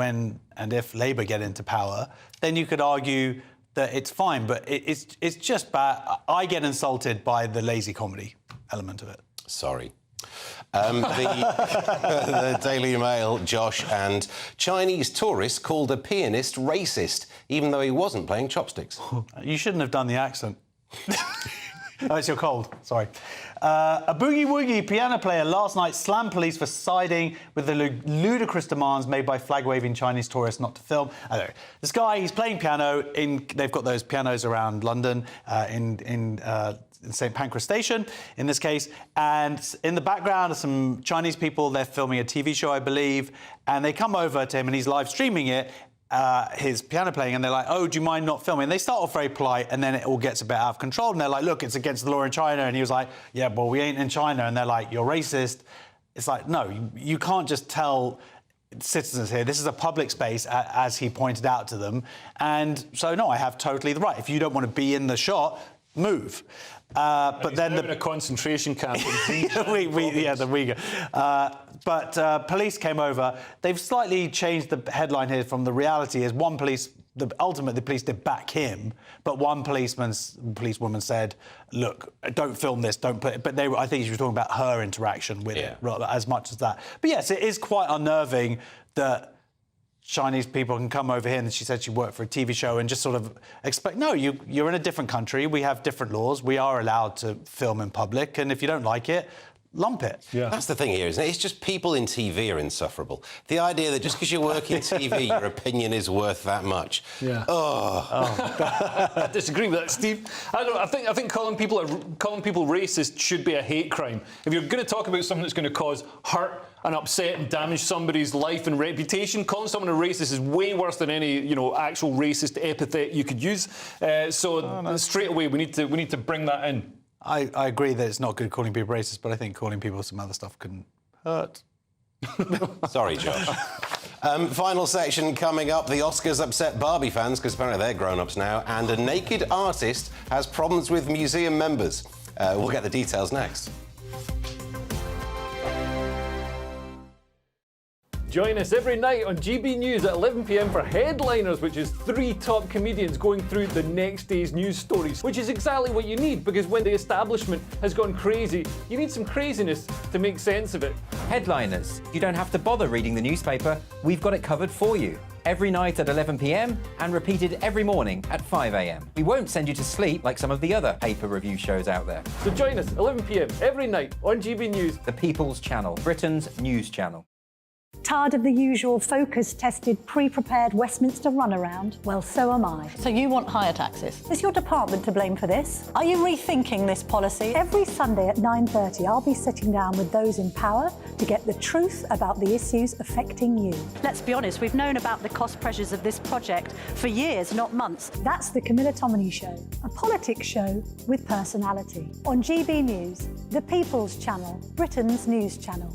if Labour get into power, then you could argue that it's fine, but it's just bad. I get insulted by the lazy comedy element of it. Sorry. The Daily Mail, Josh, and Chinese tourist called a pianist racist, even though he wasn't playing chopsticks. You shouldn't have done the accent. Oh, it's your cold. Sorry. A boogie-woogie piano player last night slammed police for siding with the ludicrous demands made by flag-waving Chinese tourists not to film. This guy, he's playing piano. They've got those pianos around London in St Pancras Station, in this case. And in the background are some Chinese people. They're filming a TV show, I believe. And they come over to him, and he's live streaming it. his piano playing, and they're like, oh, do you mind not filming? And they start off very polite, and then it all gets a bit out of control, and they're like, look, it's against the law in China. And he was like, yeah, well, we ain't in China. And they're like, you're racist. It's like, no, you can't just tell citizens here, this is a public space, as he pointed out to them. And so, no, I have totally the right. If you don't want to be in the shot, move. But then in a concentration camp. the Uyghur. But police came over. They've slightly changed the headline here from the reality is ultimately the police did back him, but one policewoman said, look, don't film this, don't put it. But I think she was talking about her interaction with it rather as much as that. But yes, it is quite unnerving that Chinese people can come over here, and she said she worked for a TV show, and just sort of expect, no, you're in a different country, we have different laws, we are allowed to film in public, and if you don't like it, lump it. Yeah. That's the thing here, isn't it? It's just people in TV are insufferable. The idea that just because you work in TV, your opinion is worth that much. Yeah. Oh. I disagree with that, Steve. I think calling people racist should be a hate crime. If you're going to talk about something that's going to cause hurt and upset and damage somebody's life and reputation, calling someone a racist is way worse than any, actual racist epithet you could use. Straight away, we need to bring that in. I agree that it's not good calling people racist, but I think calling people some other stuff can hurt. Sorry, Josh. Final section coming up. The Oscars upset Barbie fans, because apparently they're grown-ups now, and a naked artist has problems with museum members. We'll get the details next. Join us every night on GB News at 11 p.m. for Headliners, which is 3 top comedians going through the next day's news stories, which is exactly what you need, because when the establishment has gone crazy, you need some craziness to make sense of it. Headliners. You don't have to bother reading the newspaper. We've got it covered for you. Every night at 11 p.m. and repeated every morning at 5 a.m. We won't send you to sleep like some of the other paper review shows out there. So join us 11 p.m. every night on GB News. The People's Channel, Britain's news channel. Tired of the usual focus-tested, pre-prepared Westminster runaround? Well, so am I. So you want higher taxes? Is your department to blame for this? Are you rethinking this policy? Every Sunday at 9:30, I'll be sitting down with those in power to get the truth about the issues affecting you. Let's be honest, we've known about the cost pressures of this project for years, not months. That's the Camilla Tominey Show, a politics show with personality. On GB News, the People's Channel, Britain's news channel.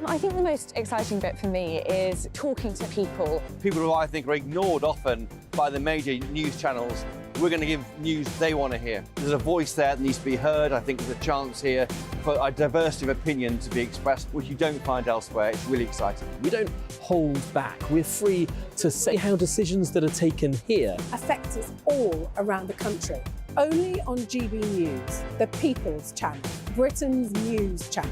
I think the most exciting bit for me is talking to people. People who I think are ignored often by the major news channels. We're going to give news they want to hear. There's a voice there that needs to be heard. I think there's a chance here for a diversity of opinion to be expressed, which you don't find elsewhere. It's really exciting. We don't hold back. We're free to say how decisions that are taken here affect us all around the country. Only on GB News, the People's Channel, Britain's news channel.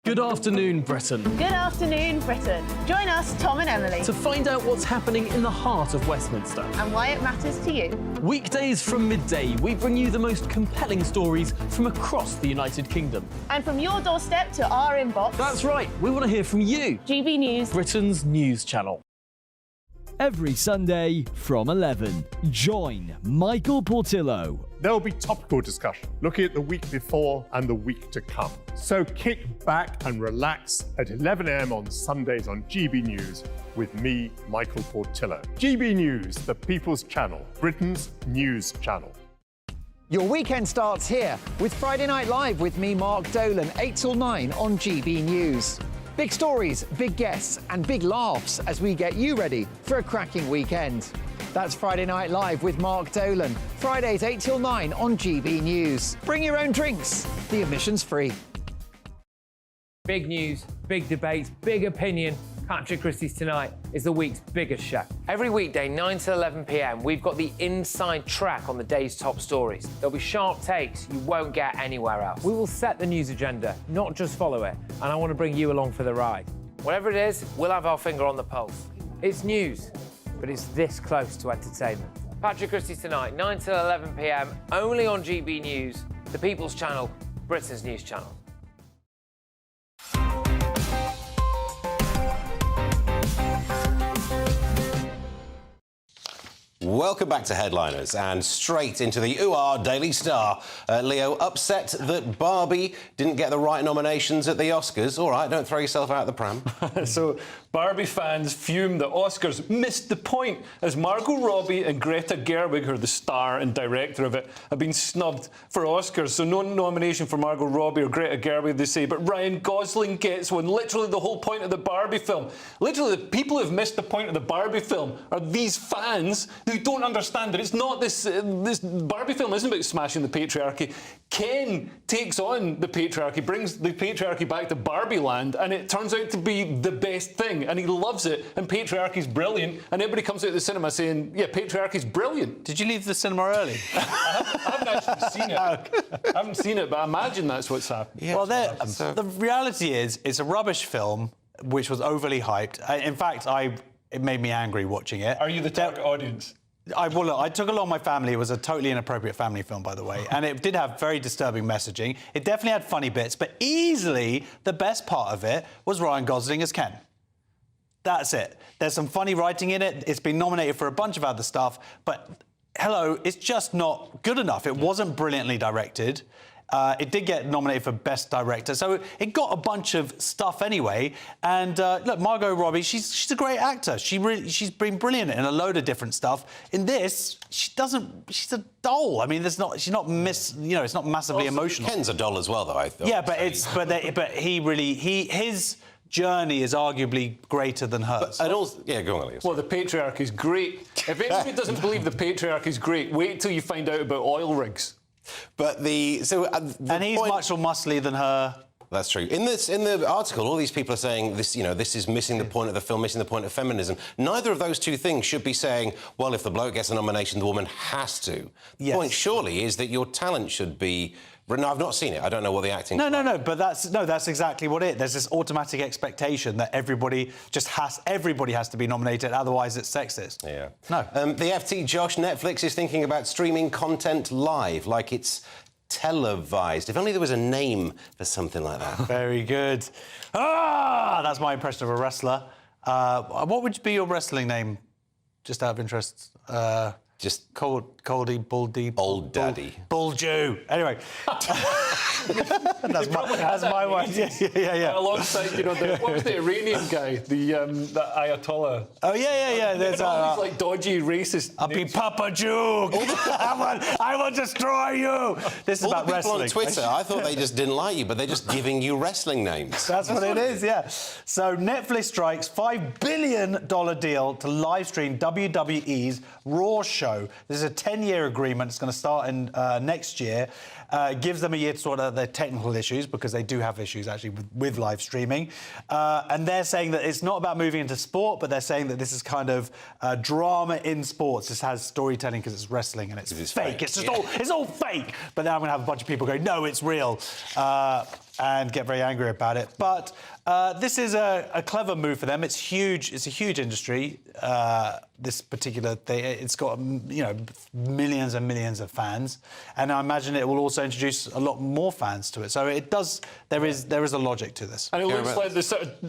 Good afternoon, Britain. Good afternoon, Britain. Join us, Tom and Emily, To find out what's happening in the heart of Westminster. and why it matters to you. Weekdays from midday, we bring you the most compelling stories from across the United Kingdom. And from your doorstep to our inbox. That's right, we want to hear from you. GB News, Britain's news channel. Every Sunday from 11, join Michael Portillo. There'll be topical discussion, looking at the week before and the week to come. So kick back and relax at 11 a.m. on Sundays on GB News with me, Michael Portillo. GB News, the People's Channel, Britain's news channel. Your weekend starts here with Friday Night Live with me, Mark Dolan, 8 till 9 on GB News. Big stories, big guests, and big laughs as we get you ready for a cracking weekend. That's Friday Night Live with Mark Dolan, Fridays 8 till 9 on GB News. Bring your own drinks, the admission's free. Big news, big debates, big opinion. Patrick Christie's Tonight is the week's biggest show. Every weekday, 9 to 11 p.m, we've got the inside track on the day's top stories. There'll be sharp takes you won't get anywhere else. We will set the news agenda, not just follow it, and I want to bring you along for the ride. Whatever it is, we'll have our finger on the pulse. It's news, but it's this close to entertainment. Patrick Christie's Tonight, 9 to 11 p.m, only on GB News, the People's Channel, Britain's news channel. Welcome back to Headliners and straight into the ooh-ah Daily Star. Leo, upset that Barbie didn't get the right nominations at the Oscars. All right, don't throw yourself out the pram. So, Barbie fans fume that Oscars missed the point as Margot Robbie and Greta Gerwig, who are the star and director of it, have been snubbed for Oscars. So no nomination for Margot Robbie or Greta Gerwig, they say, but Ryan Gosling gets one. Literally the whole point of the Barbie film. Literally the people who have missed the point of the Barbie film are these fans who don't understand that it's not this Barbie film isn't about smashing the patriarchy. Ken takes on the patriarchy, brings the patriarchy back to Barbie land, and it turns out to be the best thing, and he loves it, and patriarchy's brilliant, and everybody comes out of the cinema saying, yeah, patriarchy's brilliant. Did you leave the cinema early? I haven't actually seen it. I haven't seen it, but I imagine that's what's happened. Yeah, well, the reality is, it's a rubbish film which was overly hyped. In fact, it made me angry watching it. Are you the target audience? Well, look, I took along my family. It was a totally inappropriate family film, by the way. And it did have very disturbing messaging. It definitely had funny bits, but easily the best part of it was Ryan Gosling as Ken. That's it. There's some funny writing in it. It's been nominated for a bunch of other stuff, but hello, it's just not good enough. It wasn't brilliantly directed. It did get nominated for Best Director, so it got a bunch of stuff anyway. And look, Margot Robbie, she's a great actor. She's been brilliant in a load of different stuff. In this, she's a doll. I mean, it's not massively emotional. Ken's a doll as well, though. I thought. Yeah, but his journey is arguably greater than hers. And also, yeah, go on, Elliot. Well, the patriarchy's great. If anybody doesn't believe the patriarchy's great, wait till you find out about oil rigs. But and he's much more muscly than her. That's true. In the article, all these people are saying this. This is missing the point of the film, missing the point of feminism. Neither of those two things should be saying, well, if the bloke gets a nomination, the woman has to. The point, surely, is that your talent should be. No, I've not seen it. I don't know what the acting. No. But that's exactly what it. There's this automatic expectation that everybody has to be nominated. Otherwise, it's sexist. Yeah. No. The FT Josh, Netflix is thinking about streaming content live, like it's televised. If only there was a name for something like that. Very good. That's my impression of a wrestler. What would be your wrestling name? Just out of interest. Just Coldy, Baldy, Old Daddy, Bull Jew. Anyway, that's my one. Yeah. Alongside, what was the Iranian guy, the Ayatollah? Oh yeah. There's all these like dodgy racist. I'll be Papa Jew. I will destroy you. This is all about the people wrestling. On Twitter, I thought they just didn't like you, but they're just giving you wrestling names. That's what it is. Yeah. So Netflix strikes $5 billion deal to live stream WWE's Raw show. This is a 10-year agreement. It's going to start in next year. Gives them a year to sort out their technical issues, because they do have issues actually with live streaming. And they're saying that it's not about moving into sport, but they're saying that this is kind of drama in sports. This has storytelling because it's wrestling and it's fake. It's just it's all fake. But now I'm going to have a bunch of people go, no, it's real, and get very angry about it. But this is a clever move for them. It's huge. It's a huge industry. This particular thing, it's got millions and millions of fans, and I imagine it will also introduce a lot more fans to it. So it does. There is a logic to this. And it looks like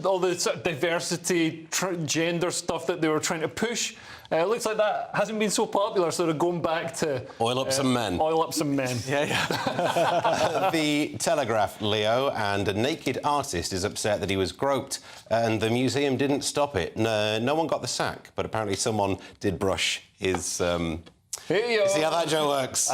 all the sort of diversity, gender stuff that they were trying to push. It looks like that hasn't been so popular, sort of going back to... Oil up some men. Oil up some men. Yeah. The Telegraph, Leo, and a naked artist is upset that he was groped, and the museum didn't stop it. No one got the sack, but apparently someone did brush his... You see how that joke works?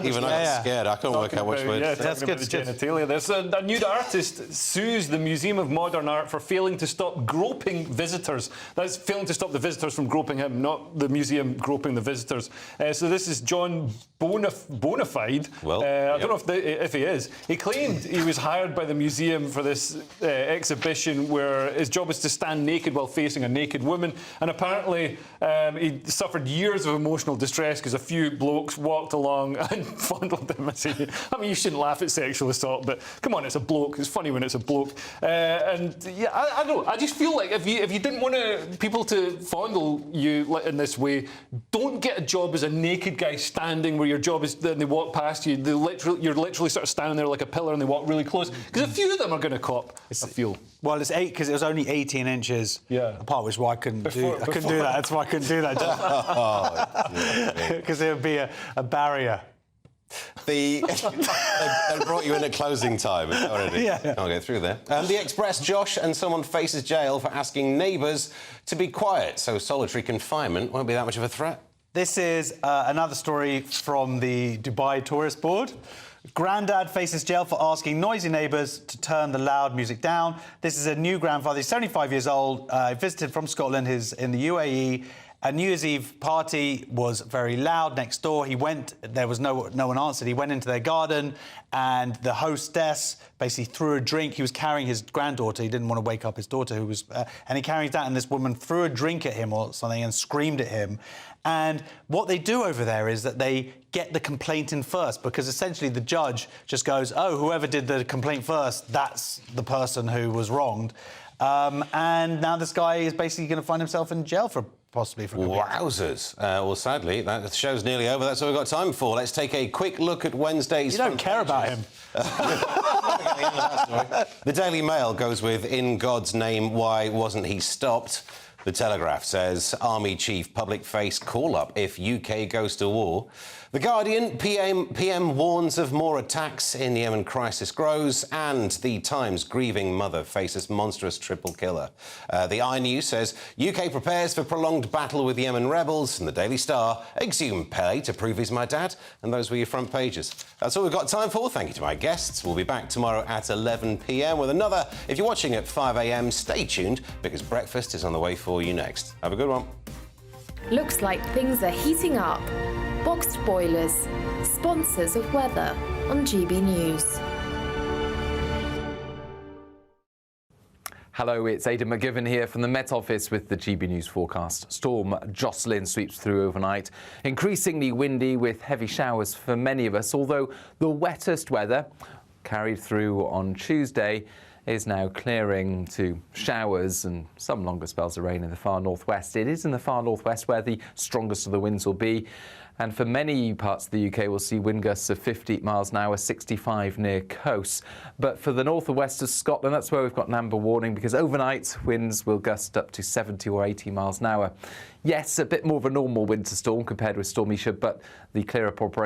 Even I got scared. I couldn't work out which word. Yeah, that's good. Genitalia. There's a nude artist sues the Museum of Modern Art for failing to stop groping visitors. That's failing to stop the visitors from groping him, not the museum groping the visitors. So this is John Bonafide. Well, I don't know if he is. He claimed he was hired by the museum for this exhibition where his job was to stand naked while facing a naked woman, and apparently he suffered years of emotional distress because because a few blokes walked along and fondled him. I mean, you shouldn't laugh at sexual assault, but come on, it's a bloke. It's funny when it's a bloke. And yeah, I don't know. I just feel like if you didn't want people to fondle you in this way, don't get a job as a naked guy standing where your job is. Then they walk past you. You're literally sort of standing there like a pillar, and they walk really close because a few of them are going to cop. I feel. Well, it's 8 because it was only 18 inches apart, which is why I couldn't do that. That's why I couldn't do that. Because it would be a barrier. They brought you in at closing time. Already. Yeah. I'll get through there. The Express, Josh and someone faces jail for asking neighbours to be quiet, so solitary confinement won't be that much of a threat. This is another story from the Dubai Tourist Board. Grandad faces jail for asking noisy neighbours to turn the loud music down. This is a new grandfather. He's 75 years old. Visited from Scotland. He's in the UAE. A New Year's Eve party was very loud next door. He went, there was no one answered. He went into their garden and the hostess basically threw a drink. He was carrying his granddaughter. He didn't want to wake up his daughter, who was... and he carried that, and this woman threw a drink at him or something and screamed at him. And what they do over there is that they get the complaint in first, because essentially the judge just goes, oh, whoever did the complaint first, that's the person who was wronged. And now this guy is basically going to find himself in jail for possibly for a couple of years. Wowzers. Well, sadly, that show's nearly over. That's all we've got time for. Let's take a quick look at Wednesday's... You don't care about him. The Daily Mail goes with, in God's name, why wasn't he stopped? The Telegraph says, Army Chief public face call-up if UK goes to war. The Guardian, PM warns of more attacks in Yemen crisis grows, and the Times grieving mother faces monstrous triple killer. The iNews says, UK prepares for prolonged battle with Yemen rebels, and the Daily Star, exhume Pele to prove he's my dad. And those were your front pages. That's all we've got time for. Thank you to my guests. We'll be back tomorrow at 11 p.m. with another. If you're watching at 5 a.m, stay tuned, because breakfast is on the way for you next. Have a good one. Looks like things are heating up. Boxed boilers, sponsors of weather on GB News. Hello, it's Aidan McGivern here from the Met Office with the GB News forecast. Storm Jocelyn sweeps through overnight, increasingly windy with heavy showers for many of us, although the wettest weather carried through on Tuesday is now clearing to showers and some longer spells of rain in the far northwest. It is in the far northwest where the strongest of the winds will be. And for many parts of the UK, we'll see wind gusts of 50 miles an hour, 65 near coasts. But for the north and west of Scotland, that's where we've got an amber warning, because overnight winds will gust up to 70 or 80 miles an hour. Yes, a bit more of a normal winter storm compared with Storm Isha, but the clear up operation